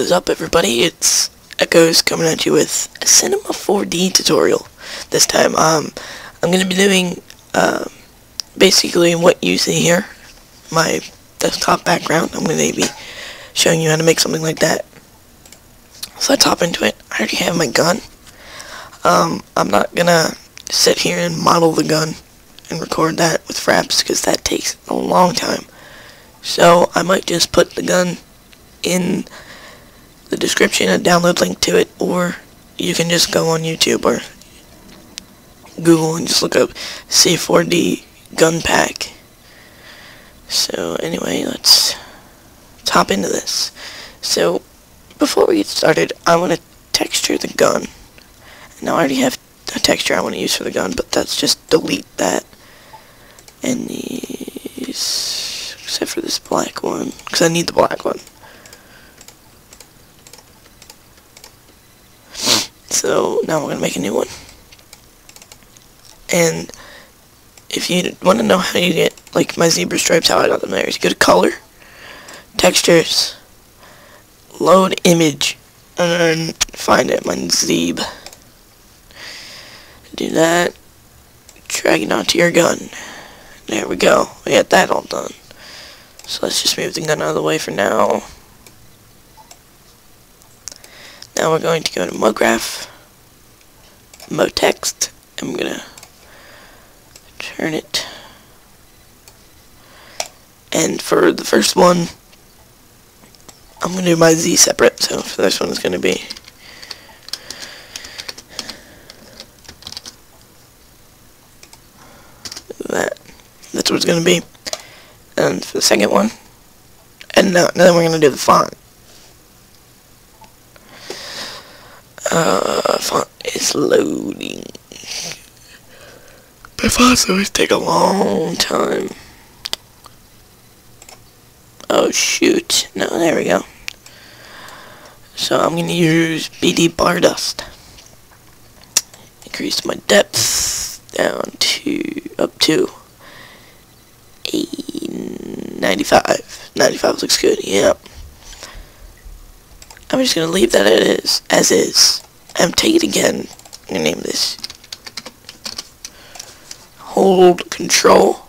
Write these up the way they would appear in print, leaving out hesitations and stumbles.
What is up, everybody? It's Echoes coming at you with a Cinema 4D tutorial. This time, I'm going to be doing, basically what you see here, my desktop background. I'm going to be showing you how to make something like that. So let's hop into it. I already have my gun. I'm not going to sit here and model the gun and record that with Fraps, because that takes a long time. So I might just put the gun in the description, a download link to it, or you can just go on YouTube or Google and just look up C4D gun pack. So anyway, let's hop into this. So before we get started, I want to texture the gun. Now I already have a texture I want to use for the gun, but let's just delete that and these, except for this black one, because I need the black one. So now we're going to make a new one. And if you want to know how you get, like, my zebra stripes, how I got them there, is you go to color, textures, load image, and then find it, my zeb. Do that, drag it onto your gun. There we go. We got that all done. So let's just move the gun out of the way for now. Now we're going to go to MoGraph, MoText, and I'm going to turn it. And for the first one, I'm going to do my Z separate, so for this one it's going to be that. That's what it's going to be. And for the second one, and now then we're going to do the font. Font is loading. But fonts always take a long time. Oh shoot. No, there we go. So I'm going to use BD Bardust. Increase my depth down to, up to 95. 95 looks good, yep. I'm just going to leave that as is. And take it again. I'm going to name this. Hold Control.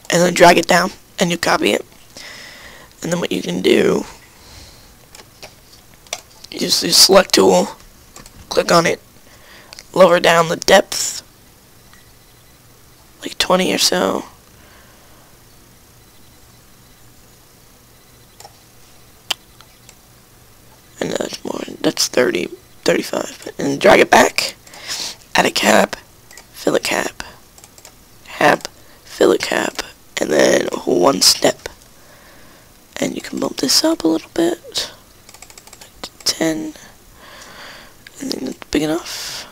And then drag it down. And you copy it. And then what you can do, use the select tool. Click on it. Lower down the depth. Like 20 or so. And that's more. That's 30. 35, and drag it back, add a cap, fill a cap, fill a cap, and then one step, and you can bump this up a little bit, to 10, I think that's big enough.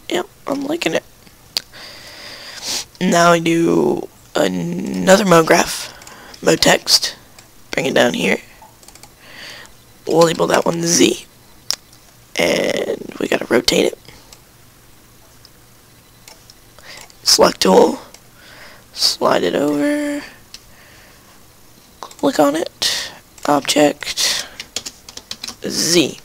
Yep, I'm liking it. Now I do another MoGraph, MoText, bring it down here. We'll label that one Z, and we gotta rotate it. Select tool, slide it over, click on it, object, Z.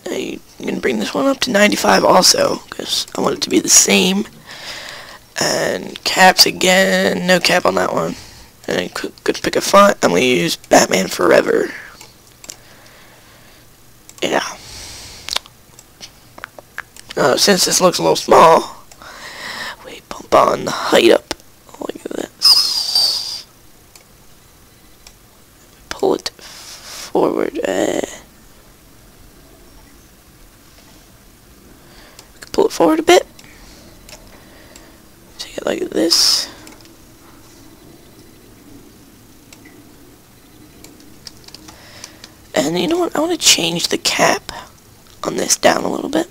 Now you can bring this one up to 95 also, because I want it to be the same. And caps again, no cap on that one. And I could pick a font. I'm going to use Batman Forever. Yeah. Since this looks a little small, we bump on the height up. Like this. Pull it forward. Pull it forward a bit. Take it like this. And you know what, I want to change the cap on this down a little bit.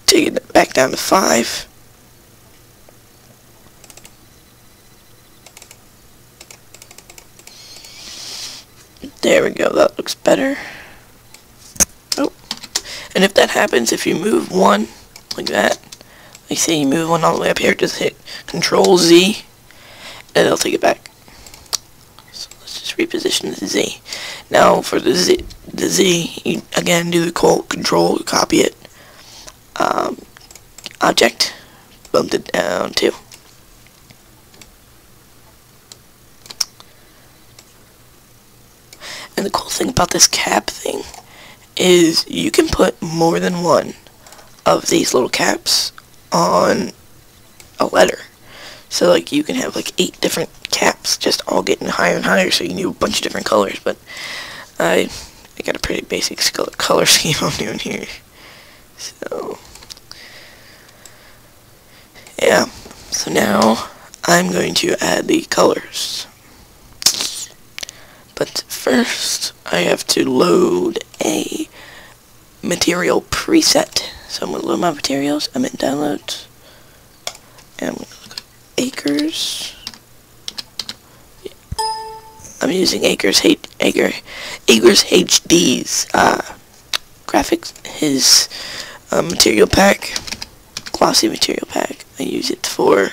Take it back down to 5. There we go, that looks better. Oh, and if that happens, if you move one like that, like say you move one all the way up here, just hit Control Z, and I'll take it back. So let's just reposition the Z. Now for the Z, you again do the control, copy it. Object, bumped it down to. And the cool thing about this cap thing is you can put more than one of these little caps on a letter. So like you can have like 8 different caps just all getting higher and higher, so you can do a bunch of different colors. But I got a pretty basic color scheme I'm doing here. So yeah, so now I'm going to add the colors. But first, I have to load a material preset. So I'm going to load my materials. I'm in downloads. And I'm going to look at Acres. I'm using Acres HD's graphics, his material pack, glossy material pack. I use it for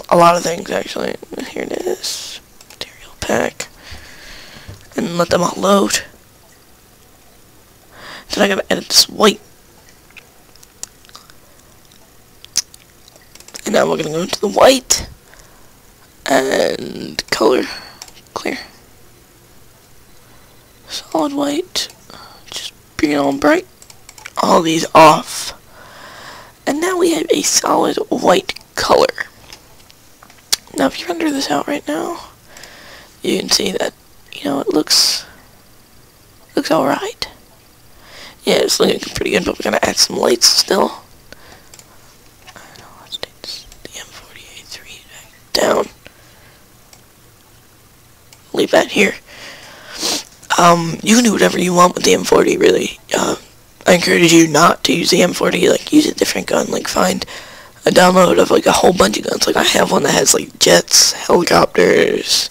a lot of things, actually. Here it is, material pack, and let them all load. Then I gotta edit this white, and now we're gonna go into the white and color clear, solid white, just bring it on bright, all these off, and now we have a solid white color. Now if you render this out right now, you can see that, you know, it looks alright. Yeah, it's looking pretty good, but we're gonna add some lights still. Let's take this, the M40A3 back down. Leave that here. You can do whatever you want with the M40, really. I encourage you not to use the M40, like, use a different gun, like, find a download of, like, a whole bunch of guns. Like, I have one that has, like, jets, helicopters,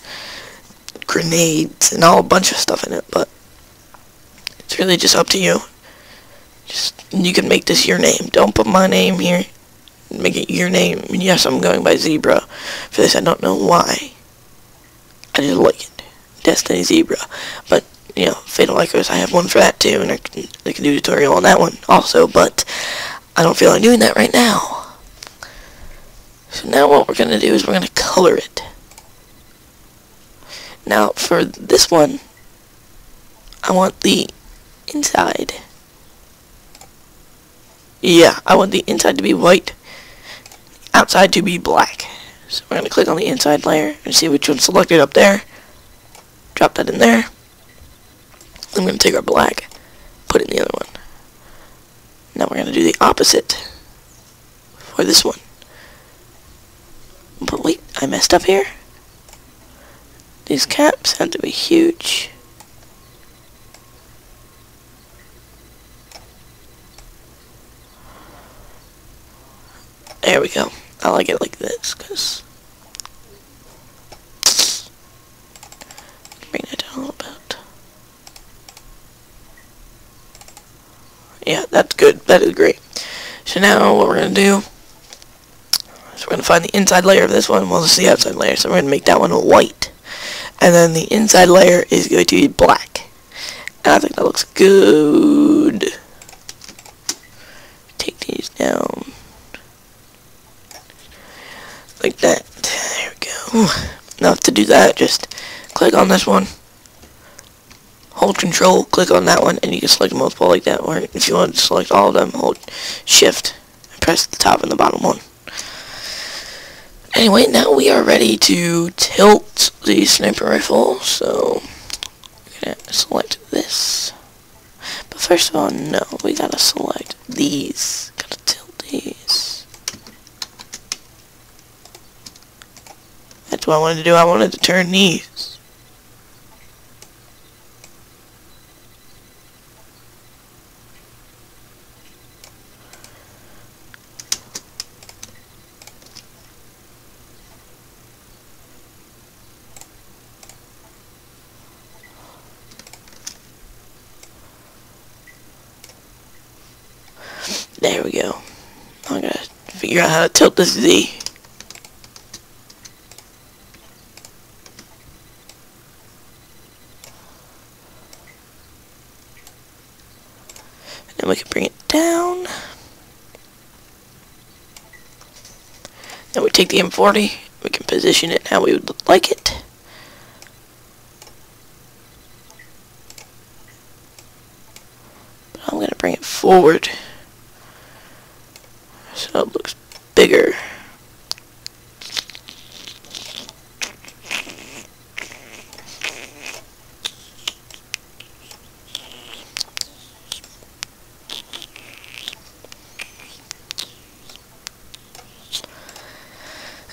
grenades, and all a bunch of stuff in it, but it's really just up to you. You can make this your name. Don't put my name here. Make it your name. And yes, I'm going by Zebra for this. I don't know why. I just like it. Destiny Zebra. But, you know, Fatal Echoes, I have one for that too, and I can do a tutorial on that one also, but I don't feel like doing that right now. So now what we're going to do is we're going to color it. Now for this one, I want the inside. Yeah, I want the inside to be white, outside to be black. So we're going to click on the inside layer and see which one's selected up there. Drop that in there. I'm going to take our black, put it in the other one. Now we're going to do the opposite for this one. But wait, I messed up here. These caps have to be huge. There we go. I like it like this, because bring that down a little bit. Yeah, that's good. That is great. So now what we're going to do is we're going to find the inside layer of this one. Well, this is the outside layer, so we're going to make that one white. And then the inside layer is going to be black. And I think that looks good. Take these down. Like that. There we go. Now to do that, just click on this one. Hold control, click on that one, and you can select multiple like that. Or if you want to select all of them, hold shift and press the top and the bottom one. Anyway, now we are ready to tilt the sniper rifle, so we're going to select this. But first of all, no, we got to select these. Got to tilt these. That's what I wanted to do. I wanted to turn these. There we go. I'm gonna figure out how to tilt this Z. then we can bring it down. Then we take the M40, we can position it how we would like it. But I'm going to bring it forward so it looks bigger.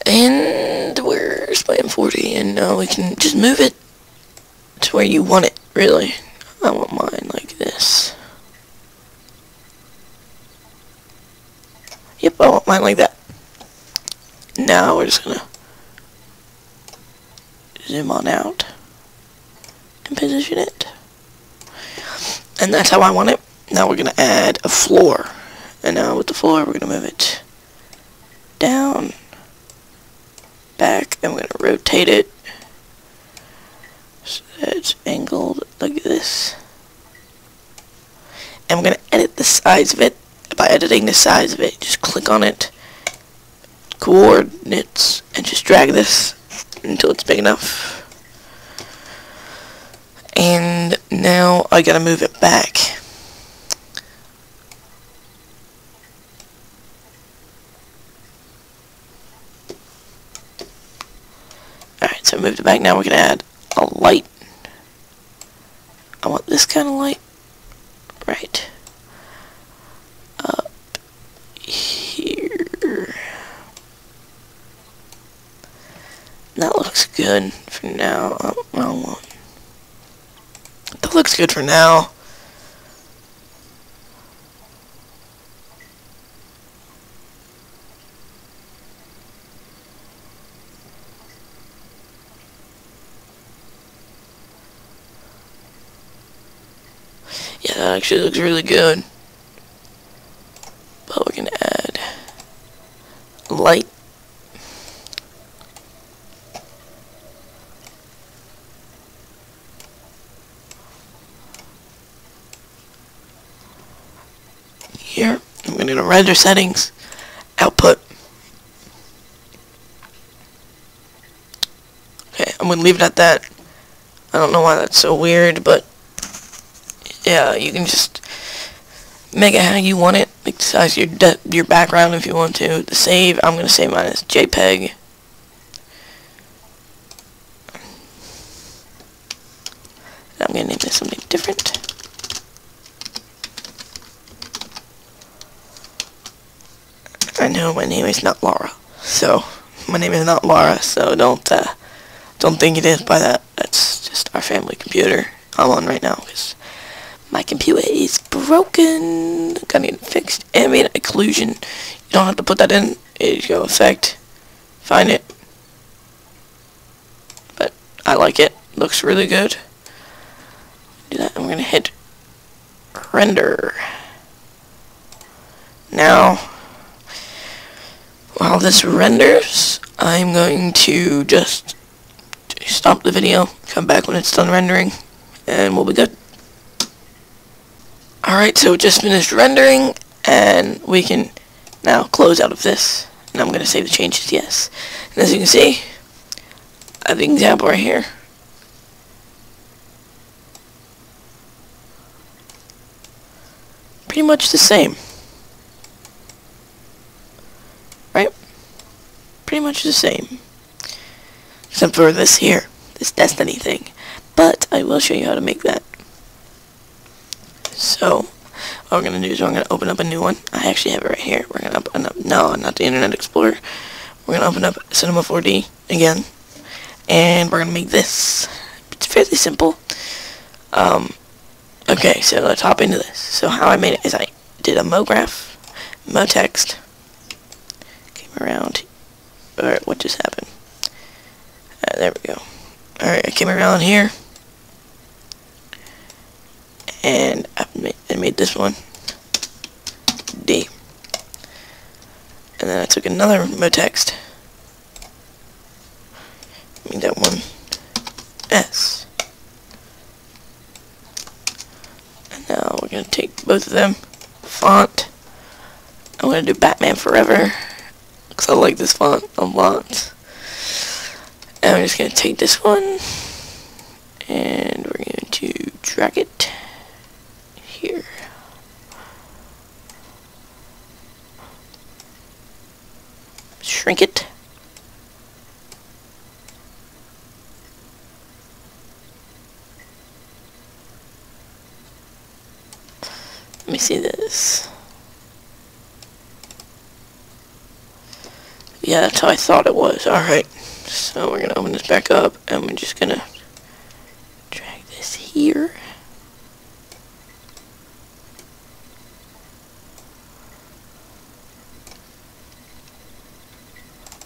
And where's my M40? And now we can just move it to where you want it, really. I want mine like this. Yep, I want mine like that. Now we're just gonna zoom on out and position it. And that's how I want it. Now we're gonna add a floor. And now with the floor, we're gonna move it down, back, and we're gonna rotate it so that it's angled like this. And we're gonna edit the size of it. By editing the size of it, just click on it, coordinates, and just drag this until it's big enough. And now I gotta move it back. Alright, so I moved it back. Now we're gonna add a light. I want this kind of light. Right. Up here. That looks good for now. Oh, wrong one. That looks good for now. Yeah, that actually looks really good. But we're gonna add light. Here, I'm gonna go to render settings, output. Okay, I'm gonna leave it at that. I don't know why that's so weird, but yeah, you can just make it how you want it. Make the size of your background if you want to. The save, I'm gonna save mine as JPEG. I'm gonna name this something different. I know my name is not Laura, so my name is not Laura. So don't think it is by that. That's just our family computer I'm on right now because my computer is broken. Gotta get it fixed. Animate occlusion. You don't have to put that in. You just go effect, find it. But I like it. Looks really good. Do that. I'm gonna hit render. Now, while this renders, I'm going to just stop the video, come back when it's done rendering, and we'll be good. Alright, so it just finished rendering, and we can now close out of this. And I'm going to save the changes, yes. And as you can see, I have the example right here. Pretty much the same. Right? Pretty much the same. Except for this here, this Destiny thing. But I will show you how to make that. So, what we're going to do is we're going to open up a new one. I actually have it right here. We're going to open up, no, not the Internet Explorer. We're going to open up Cinema 4D again. And we're going to make this. It's fairly simple. Okay, so let's hop into this. So how I made it is I did a MoGraph, MoText, came around, alright, what just happened? There we go. Alright, I came around here. And I made this one D. And then I took another MoText, made that one S. And now we're going to take both of them, font. I'm going to do Batman Forever, because I like this font a lot. And I'm just going to take this one, and we're going to drag it here. Shrink it. Let me see this. Yeah, that's how I thought it was. Alright. So we're gonna open this back up and we're just gonna drag this here.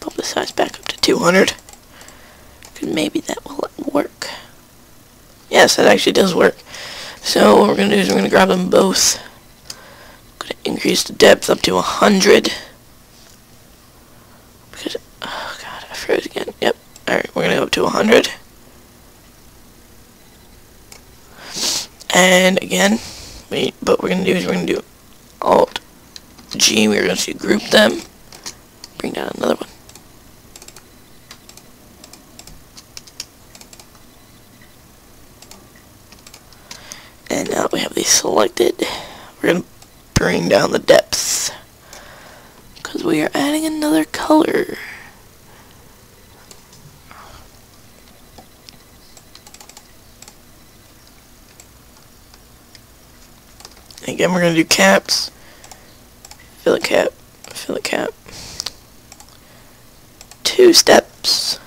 Bump the size back up to 200. Cause maybe that will work. Yes, that actually does work. So what we're gonna do is we're gonna grab them both. I'm gonna increase the depth up to 100. Because, oh god, I froze again. Yep. Alright, we're gonna go up to 100. And again, what we're gonna do is we're gonna do Alt G. We're going to group them. Bring down another one. And now we have these selected. We're going to bring down the depths, because we are adding another color. Again, we're going to do caps. Fill a cap. Fill a cap. 2 steps.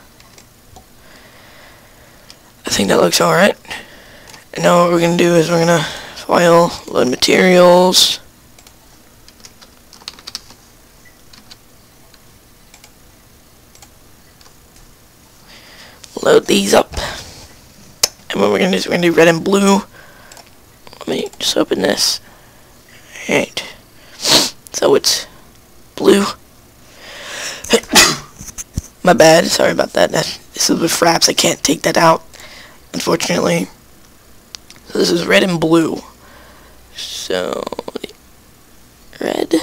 I think that looks alright. And now what we're going to do is we're going to file, load materials. Load these up. And what we're going to do is we're going to do red and blue. Let me just open this. Alright. So it's blue. My bad. Sorry about that. This is with fraps. I can't take that out, unfortunately. So this is red and blue. So red.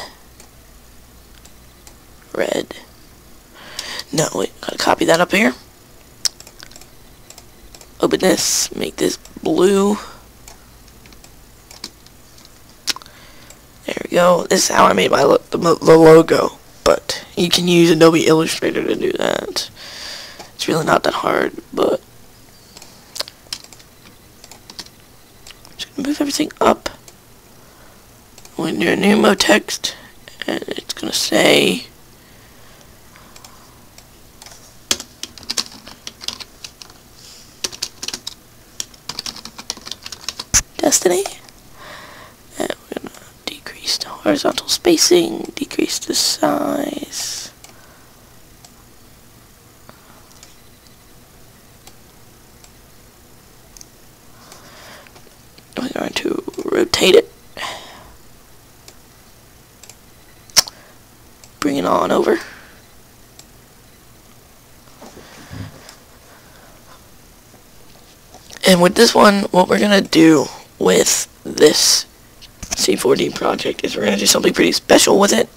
Red. No, wait. Gotta copy that up here. Open this. Make this blue. There we go. This is how I made my the logo. But you can use Adobe Illustrator to do that. It's really not that hard, but I'm just gonna move everything up. I'm gonna do a new mode text, and it's gonna say Destiny. And we're gonna decrease the horizontal spacing, decrease the size. We're going to rotate it. Bring it on over. And with this one, what we're going to do with this C4D project is we're going to do something pretty special with it.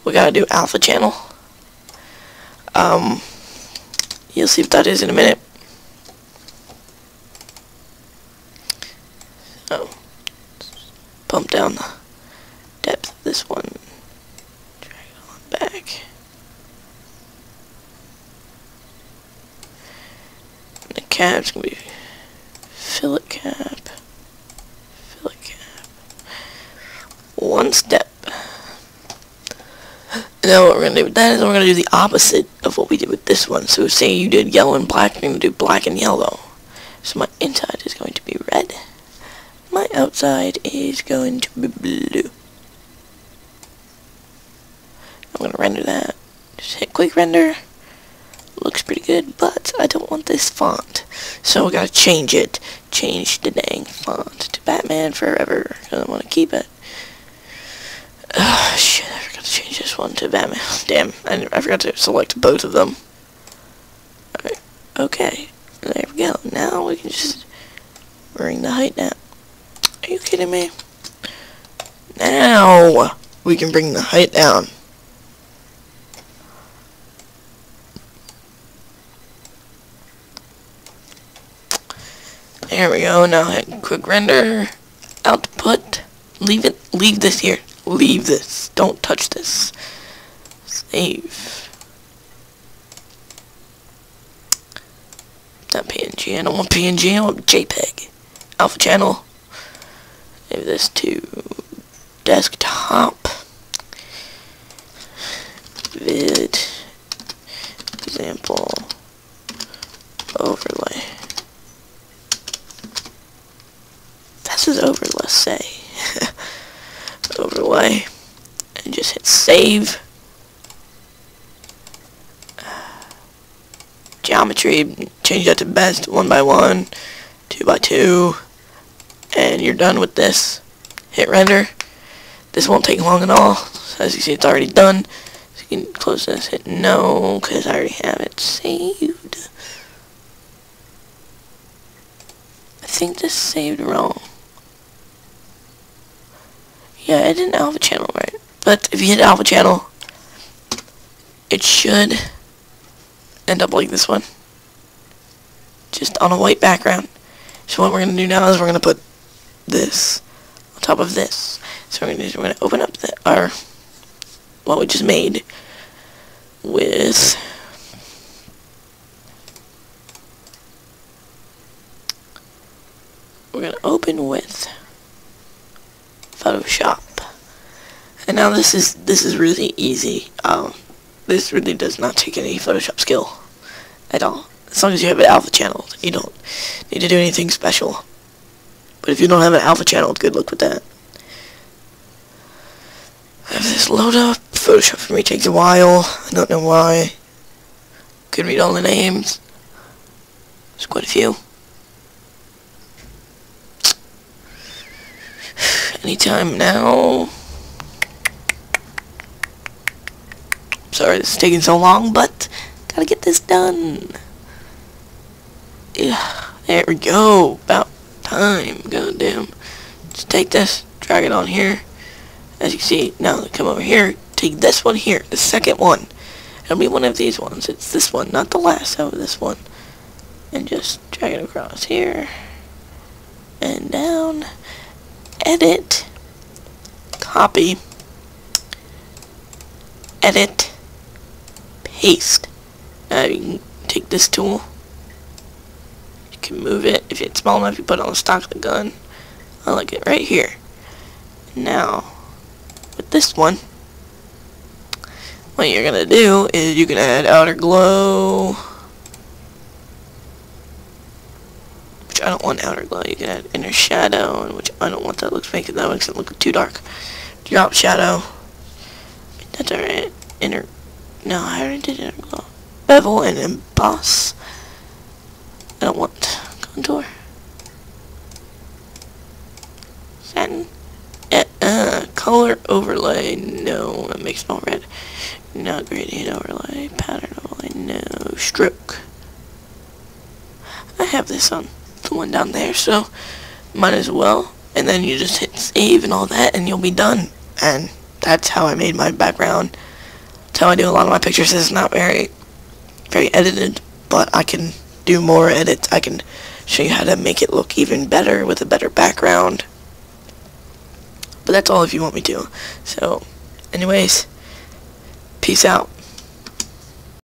We got to do alpha channel. You'll see what that is in a minute. So, bump down the depth of this one. Drag it on back. And the cap's going to be fillet cap. Fillet cap. 1 step. Now what we're going to do with that is we're going to do the opposite of what we did with this one. So say you did yellow and black, you're going to do black and yellow. So my inside is going to be red. My outside is going to be blue. I'm going to render that. Just hit quick render. Looks pretty good, but I don't want this font. So we got to change it. Change the dang font to Batman Forever. Because I want to keep it. Shit, I forgot to change this one to Batman. Damn, I forgot to select both of them. Alright, okay. There we go. Now we can just bring the height down. Are you kidding me? Now we can bring the height down. There we go. Now hit quick render, output, leave this here, leave this, don't touch this, save, not PNG, I don't want PNG, I want JPEG, alpha channel, save this to desktop, vid, example, overlay. This is over, let's say. Overlay. And just hit save. Geometry, change that to best 1 by 1, 2 by 2, and you're done with this. Hit render. This won't take long at all. So as you see, it's already done. So you can close this, hit no, because I already have it saved. I think this saved wrong. Yeah, I didn't alpha channel right. But if you hit alpha channel, it should end up like this one. Just on a white background. So what we're going to do now is we're going to put this on top of this. So we're going to open up our what we just made with we're going to open with Photoshop. And now this is really easy. This really does not take any Photoshop skill at all. As long as you have an alpha channel, you don't need to do anything special. But if you don't have an alpha channel, good luck with that. Have this load up. Photoshop for me takes a while. I don't know why. Could read all the names. There's quite a few. Anytime now. Sorry this is taking so long, but gotta get this done. Yeah, there we go. About time. Goddamn. Just take this, drag it on here. As you see, now come over here, take this one here, the second one. It'll be one of these ones. It's this one, not the last of this one. And just drag it across here. And down. Edit, copy, edit, paste. Now you can take this tool, you can move it. If it's small enough, you put it on the stock of the gun. I like it right here. Now, with this one, what you're going to do is you can add outer glow. I don't want outer glow. You can add inner shadow, which I don't want that looks make it that makes it look too dark. Drop shadow. That's alright. Inner. No, I already did inner glow. Bevel and emboss. I don't want contour. Satin. Color overlay. No, that makes it all red. No gradient overlay. Pattern overlay. No. Stroke. I have this on the one down there, so might as well. And then you just hit save and all that, and you'll be done. And that's how I made my background. That's how I do a lot of my pictures. It's not very edited, but I can do more edits. I can show you how to make it look even better with a better background. But that's all if you want me to. So, anyways, peace out.